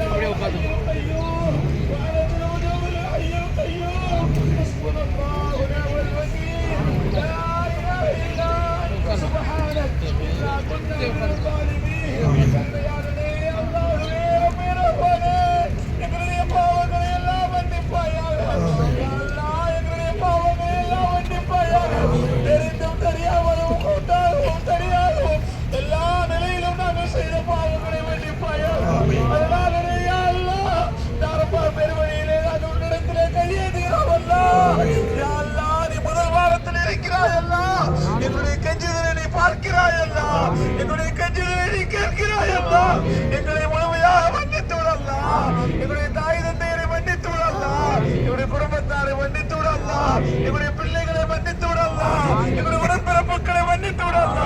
அப்படியே உட்காந்து எல்லா நிலையிலும் நாங்கள் செய்த பாவங்களை மன்னிப்பாயா. பெருவழியிலே நான் உன்னிடத்திலே கையேந்துகிறோமல்லா. நீ முதல் வாரத்தில் இருக்கிறாயல்லா. எங்களுடைய கெஞ்சுதலை நீ பார்க்கிறாயல்லா. எங்களுடைய கெஞ்சுதலை நீ கேட்கிறாயல்லா. எங்களை முழுமையாக மன்னித்து விடல்லா. எங்களுடைய தாய் தந்தையரை மன்னித்து விடல்லா. எங்களுடைய குடும்பத்தாரை மன்னித்து விடல்லா. எங்களுடைய பிள்ளைகளை மன்னித்து விடல்லா. எங்களுடைய உடன்பிறப்புகளை மன்னித்து விடல்லா.